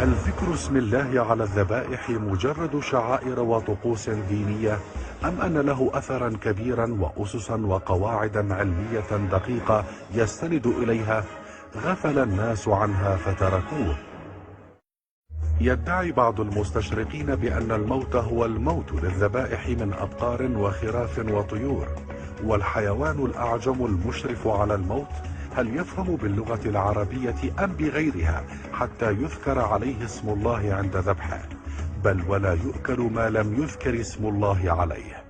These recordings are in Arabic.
هل ذكر اسم الله على الذبائح مجرد شعائر وطقوس دينية، أم أن له أثرا كبيرا وأسسا وقواعدا علمية دقيقة يستند إليها غفل الناس عنها فتركوه؟ يدعي بعض المستشرقين بأن الموت هو الموت للذبائح من أبقار وخراف وطيور، والحيوان الأعجم المشرف على الموت هل يفهم باللغة العربية أم بغيرها حتى يذكر عليه اسم الله عند ذبحه، بل ولا يؤكل ما لم يذكر اسم الله عليه.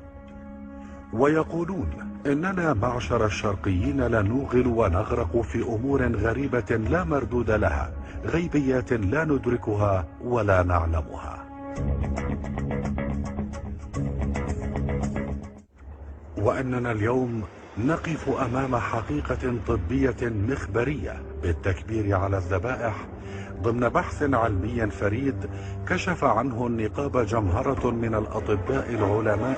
ويقولون إننا معشر الشرقيين لنوغل ونغرق في أمور غريبة لا مردود لها، غيبيات لا ندركها ولا نعلمها. وأننا اليوم نقف أمام حقيقة طبية مخبرية بالتكبير على الذبائح ضمن بحث علمي فريد كشف عنه النقاب جمهرة من الأطباء العلماء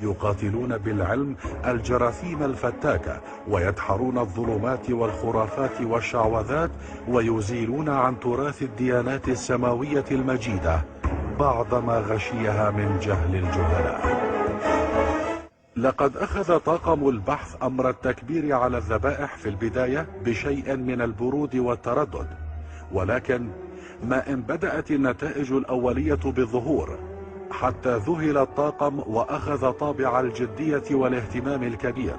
يقاتلون بالعلم الجراثيم الفتاكة، ويدحرون الظلمات والخرافات والشعوذات، ويزيلون عن تراث الديانات السماوية المجيدة بعض ما غشيها من جهل الجهلاء. لقد أخذ طاقم البحث أمر التكبير على الذبائح في البداية بشيء من البرود والتردد، ولكن ما إن بدأت النتائج الأولية بالظهور حتى ذهل الطاقم وأخذ طابع الجدية والاهتمام الكبير،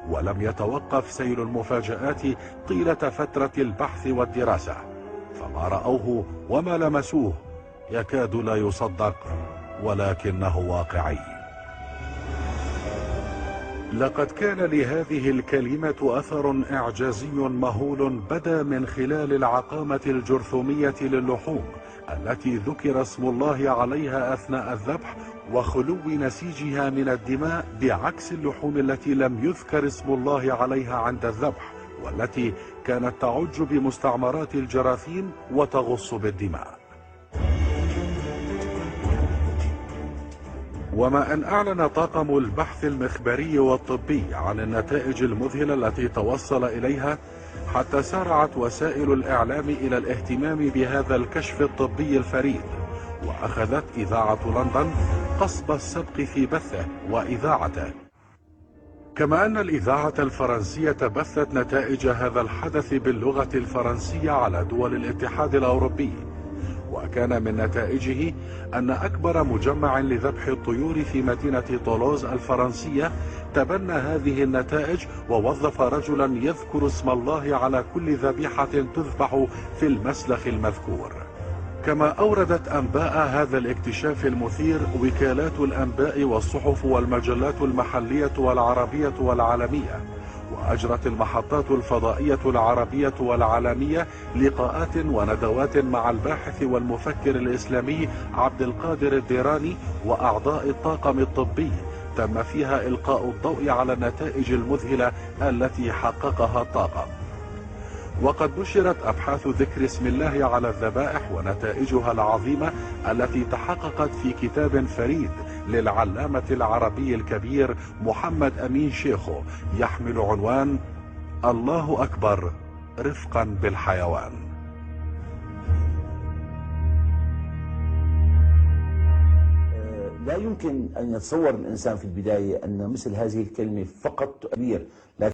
ولم يتوقف سيل المفاجآت طيلة فترة البحث والدراسة، فما رأوه وما لمسوه يكاد لا يصدق ولكنه واقعي. لقد كان لهذه الكلمة أثر إعجازي مهول بدا من خلال العقامة الجرثومية للحوم التي ذكر اسم الله عليها أثناء الذبح، وخلو نسيجها من الدماء بعكس اللحوم التي لم يذكر اسم الله عليها عند الذبح، والتي كانت تعج بمستعمرات الجراثيم وتغص بالدماء. وما أن أعلن طاقم البحث المخبري والطبي عن النتائج المذهلة التي توصل إليها، حتى سارعت وسائل الإعلام إلى الاهتمام بهذا الكشف الطبي الفريد، وأخذت إذاعة لندن قصب السبق في بثه وإذاعته، كما أن الإذاعة الفرنسية بثت نتائج هذا الحدث باللغة الفرنسية على دول الاتحاد الأوروبي. وكان من نتائجه أن أكبر مجمع لذبح الطيور في مدينة طولوز الفرنسية تبنى هذه النتائج ووظف رجلا يذكر اسم الله على كل ذبيحة تذبح في المسلخ المذكور. كما أوردت أنباء هذا الاكتشاف المثير وكالات الأنباء والصحف والمجلات المحلية والعربية والعالمية، وأجرت المحطات الفضائية العربية والعالمية لقاءات وندوات مع الباحث والمفكر الإسلامي عبد القادر الديراني وأعضاء الطاقم الطبي، تم فيها إلقاء الضوء على النتائج المذهلة التي حققها الطاقم. وقد نشرت أبحاث ذكر اسم الله على الذبائح ونتائجها العظيمة التي تحققت في كتاب فريد للعلامة العربي الكبير محمد أمين شيخو يحمل عنوان الله أكبر رفقا بالحيوان. لا يمكن أن يتصور الإنسان في البداية أن مثل هذه الكلمة فقط تؤثير،